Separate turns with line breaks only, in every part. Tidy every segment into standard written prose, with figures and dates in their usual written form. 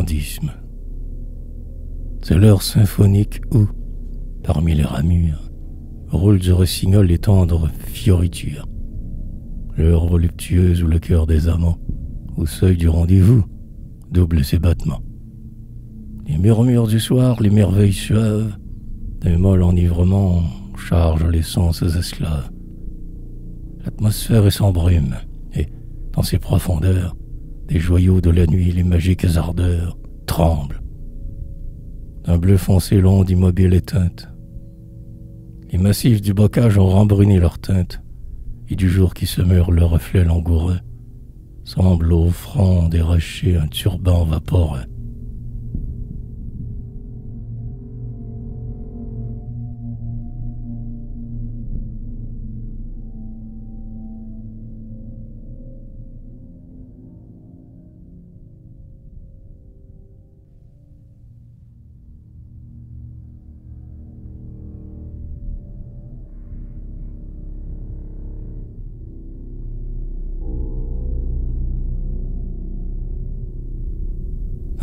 gourmandisme. C'est l'heure symphonique où, parmi les ramures, roulent du rossignol les tendres fioritures. L'heure voluptueuse où le cœur des amants, au seuil du rendez-vous, double ses battements. Les murmures du soir, les merveilles suaves, d'un molle enivrement chargent les sens esclaves. L'atmosphère est sans brume, et, dans ses profondeurs, des joyaux de la nuit, les magiques ardeurs, tremblent. D'un bleu foncé long d'immobile éteinte. Les massifs du bocage ont rembruni leur teinte, et du jour qui se meurt le reflet langoureux semble au front des rochers un turban vaporeux.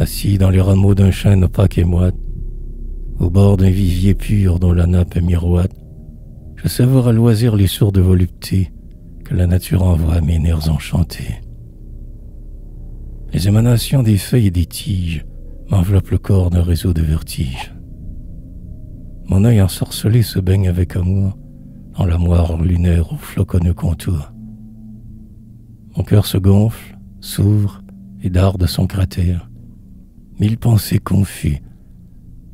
Assis dans les rameaux d'un chêne opaque et moite, au bord d'un vivier pur dont la nappe est miroite, je savoure à loisir les sourdes voluptés que la nature envoie à mes nerfs enchantés. Les émanations des feuilles et des tiges m'enveloppent le corps d'un réseau de vertiges. Mon œil ensorcelé se baigne avec amour dans la moire lunaire au floconneux contour. Mon cœur se gonfle, s'ouvre et darde son cratère. Mille pensées confus,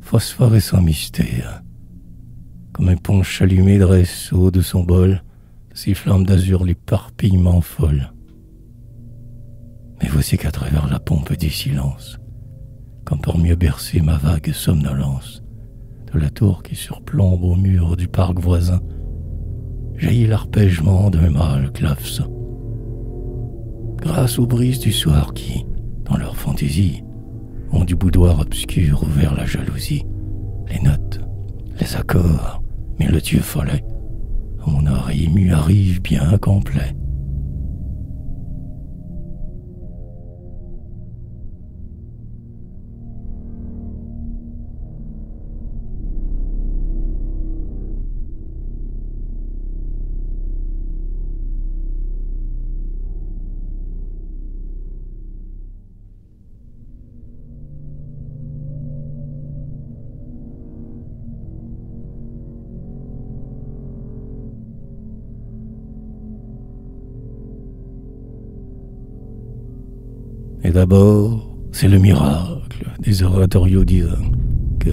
phosphorescents mystères. Comme un punch allumé dresse au haut de son bol, ses flammes d'azur l'éparpillement folle. Mais voici qu'à travers la pompe du silence, comme pour mieux bercer ma vague somnolence, de la tour qui surplombe au mur du parc voisin, jaillit l'arpègement d'un mâle clavecin. Grâce aux brises du soir qui, dans leur fantaisie, ont du boudoir obscur ouvert la jalousie, les notes, les accords, mélodieux follets, à mon oreille émue arrive bien complet. Et d'abord, c'est le miracle des oratorios divins que,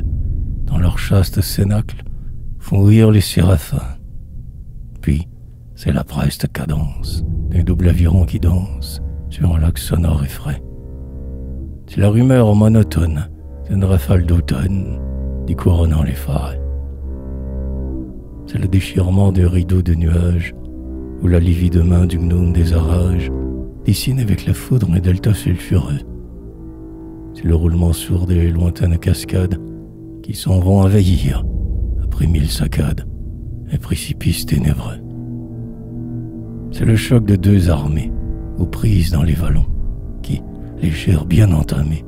dans leur chaste cénacle, font ouïr les séraphins. Puis, c'est la preste cadence d'un double aviron qui danse sur un lac sonore et frais. C'est la rumeur monotone d'une rafale d'automne découronnant les forêts. C'est le déchirement d'un rideau de nuages où la livide main du gnome des orages dessine avec la foudre un delta sulfureux. C'est le roulement sourd des lointaines cascades qui s'en vont envahir, après 1000 saccades, un précipice ténébreux. C'est le choc de deux armées, aux prises dans les vallons, qui, les chairs bien entamées,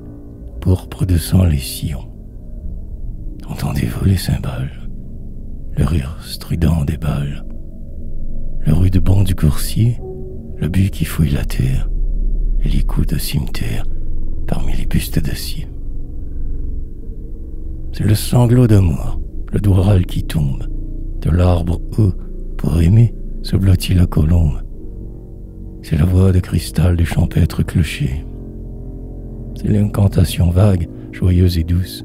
pourpre de sang les sillons. Entendez-vous les cymbales, le rire strident des balles, le rude bond du coursier, le but qui fouille la terre, et les coups de cimetière parmi les bustes d'acier. C'est le sanglot d'amour, le doigt râle qui tombe, de l'arbre où, pour aimer, se blottit la colombe. C'est la voix de cristal du champêtre clocher. C'est l'incantation vague, joyeuse et douce,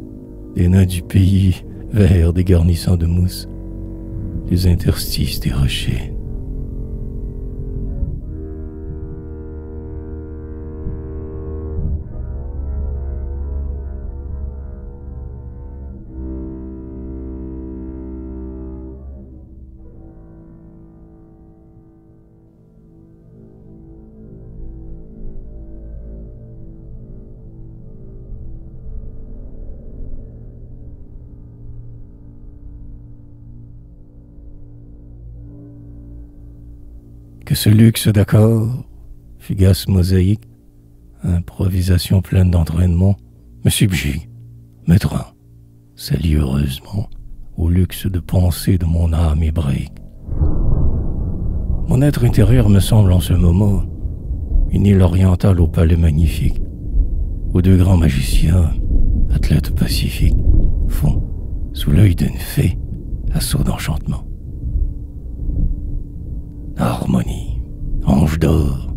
des nains du pays, verts dégarnissant de mousse, les interstices des rochers. Que ce luxe d'accords, fugace mosaïque, improvisation pleine d'entraînement, me subjugue, me trinque, s'allie heureusement au luxe de pensée de mon âme hébraïque. Mon être intérieur me semble en ce moment une île orientale au palais magnifique, où deux grands magiciens, athlètes pacifiques, font, sous l'œil d'une fée, assaut d'enchantement. Harmonie, ange d'or,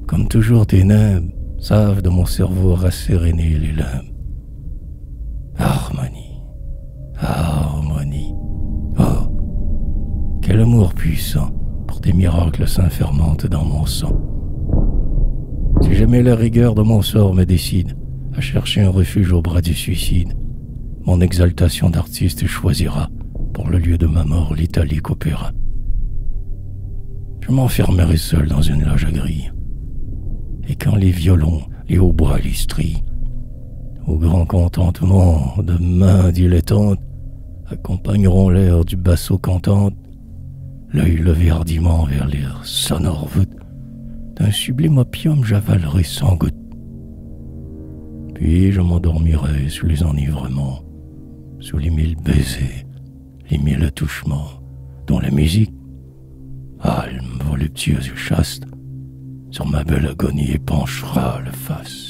comme toujours tes nimbes savent de mon cerveau rasséréner les limbes. Harmonie, harmonie, oh, quel amour puissant pour tes miracles s'infermentent dans mon sang. Si jamais la rigueur de mon sort me décide à chercher un refuge au bras du suicide, mon exaltation d'artiste choisira pour le lieu de ma mort l'italique opéra. Je m'enfermerai seul dans une loge à grille, et quand les violons, les hautbois, les stries, au grand contentement de mains dilettantes, accompagneront l'air du basso cantante, l'œil levé hardiment vers l'air sonore voûte, d'un sublime opium j'avalerai sans goutte. Puis je m'endormirai sous les enivrements, sous les 1000 baisers, les 1000 attouchements, dont la musique, calme, voluptueuse et chaste, sur ma belle agonie épanchera la face.